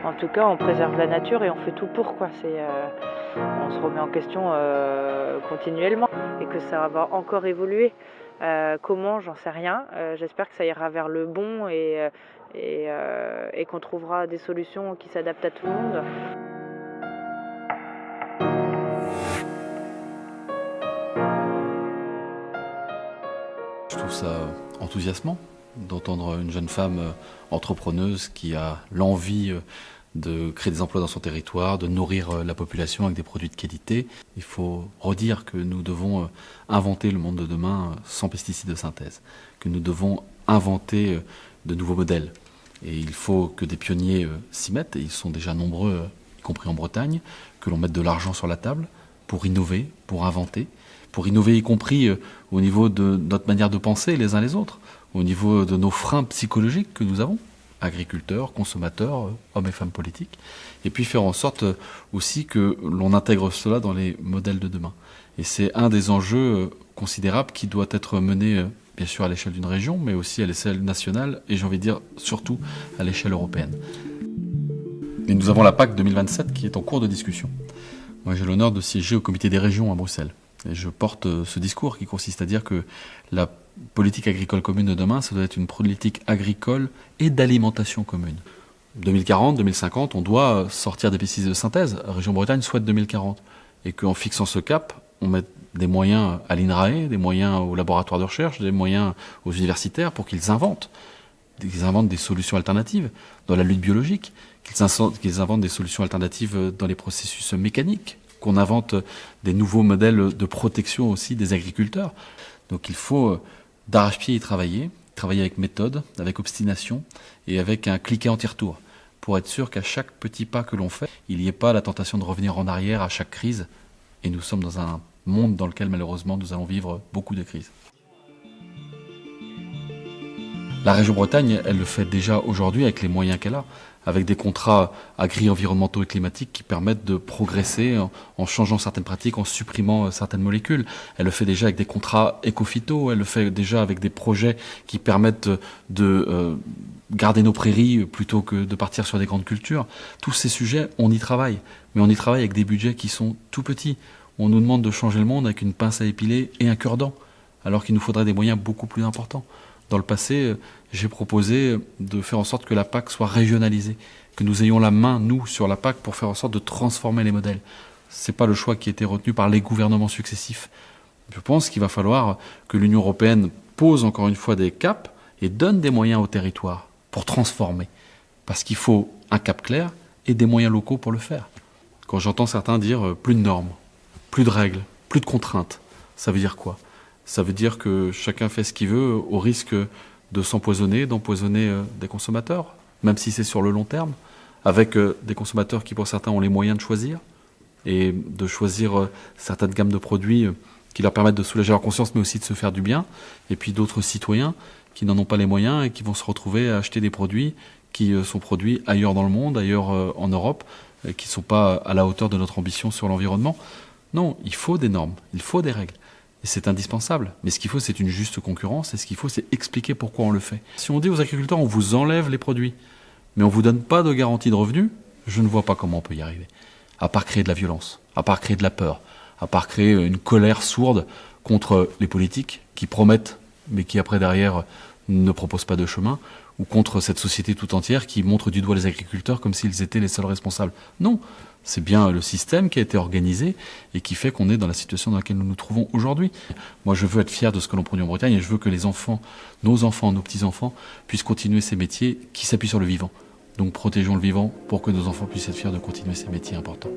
En tout cas, on préserve la nature et on fait tout pour, quoi. On se remet en question continuellement et que ça va encore évoluer. Comment, j'en sais rien. J'espère que ça ira vers le bon et qu'on trouvera des solutions qui s'adaptent à tout le monde. Je trouve ça enthousiasmant d'entendre une jeune femme entrepreneuse qui a l'envie de créer des emplois dans son territoire, de nourrir la population avec des produits de qualité. Il faut redire que nous devons inventer le monde de demain sans pesticides de synthèse, que nous devons inventer de nouveaux modèles. Et il faut que des pionniers s'y mettent, et ils sont déjà nombreux, y compris en Bretagne, que l'on mette de l'argent sur la table pour innover, pour innover y compris au niveau de notre manière de penser les uns les autres, au niveau de nos freins psychologiques que nous avons, agriculteurs, consommateurs, hommes et femmes politiques, et puis faire en sorte aussi que l'on intègre cela dans les modèles de demain. Et c'est un des enjeux considérables qui doit être mené bien sûr à l'échelle d'une région, mais aussi à l'échelle nationale, et j'ai envie de dire surtout à l'échelle européenne. Et nous avons la PAC 2027 qui est en cours de discussion. Moi j'ai l'honneur de siéger au comité des régions à Bruxelles. Et je porte ce discours qui consiste à dire que la politique agricole commune de demain, ça doit être une politique agricole et d'alimentation commune. 2040, 2050, on doit sortir des pesticides de synthèse. La région Bretagne souhaite 2040. Et qu'en fixant ce cap, on mette des moyens à l'INRAE, des moyens aux laboratoires de recherche, des moyens aux universitaires pour qu'ils inventent des solutions alternatives dans la lutte biologique, qu'ils inventent des solutions alternatives dans les processus mécaniques, qu'on invente des nouveaux modèles de protection aussi des agriculteurs. Donc il faut d'arrache-pied y travailler avec méthode, avec obstination et avec un cliquet anti-retour pour être sûr qu'à chaque petit pas que l'on fait, il n'y ait pas la tentation de revenir en arrière à chaque crise. Et nous sommes dans un monde dans lequel malheureusement nous allons vivre beaucoup de crises. La région Bretagne, elle le fait déjà aujourd'hui avec les moyens qu'elle a, avec des contrats agri-environnementaux et climatiques qui permettent de progresser en changeant certaines pratiques, en supprimant certaines molécules. Elle le fait déjà avec des contrats éco-phyto, elle le fait déjà avec des projets qui permettent de garder nos prairies plutôt que de partir sur des grandes cultures. Tous ces sujets, on y travaille, mais on y travaille avec des budgets qui sont tout petits. On nous demande de changer le monde avec une pince à épiler et un cure-dent, alors qu'il nous faudrait des moyens beaucoup plus importants. Dans le passé, j'ai proposé de faire en sorte que la PAC soit régionalisée, que nous ayons la main, nous, sur la PAC pour faire en sorte de transformer les modèles. Ce n'est pas le choix qui a été retenu par les gouvernements successifs. Je pense qu'il va falloir que l'Union européenne pose encore une fois des caps et donne des moyens aux territoires pour transformer. Parce qu'il faut un cap clair et des moyens locaux pour le faire. Quand j'entends certains dire plus de normes, plus de règles, plus de contraintes, ça veut dire quoi ? Ça veut dire que chacun fait ce qu'il veut au risque de s'empoisonner, d'empoisonner des consommateurs, même si c'est sur le long terme, avec des consommateurs qui pour certains ont les moyens de choisir et de choisir certaines gammes de produits qui leur permettent de soulager leur conscience mais aussi de se faire du bien, et puis d'autres citoyens qui n'en ont pas les moyens et qui vont se retrouver à acheter des produits qui sont produits ailleurs dans le monde, ailleurs en Europe, qui ne sont pas à la hauteur de notre ambition sur l'environnement. Non, il faut des normes, il faut des règles. Et c'est indispensable. Mais ce qu'il faut, c'est une juste concurrence. Et ce qu'il faut, c'est expliquer pourquoi on le fait. Si on dit aux agriculteurs, on vous enlève les produits, mais on vous donne pas de garantie de revenus, je ne vois pas comment on peut y arriver. À part créer de la violence, à part créer de la peur, à part créer une colère sourde contre les politiques qui promettent, mais qui après derrière ne proposent pas de chemin, ou contre cette société tout entière qui montre du doigt les agriculteurs comme s'ils étaient les seuls responsables. Non, c'est bien le système qui a été organisé et qui fait qu'on est dans la situation dans laquelle nous nous trouvons aujourd'hui. Moi, je veux être fier de ce que l'on produit en Bretagne et je veux que les enfants, nos petits-enfants, puissent continuer ces métiers qui s'appuient sur le vivant. Donc protégeons le vivant pour que nos enfants puissent être fiers de continuer ces métiers importants.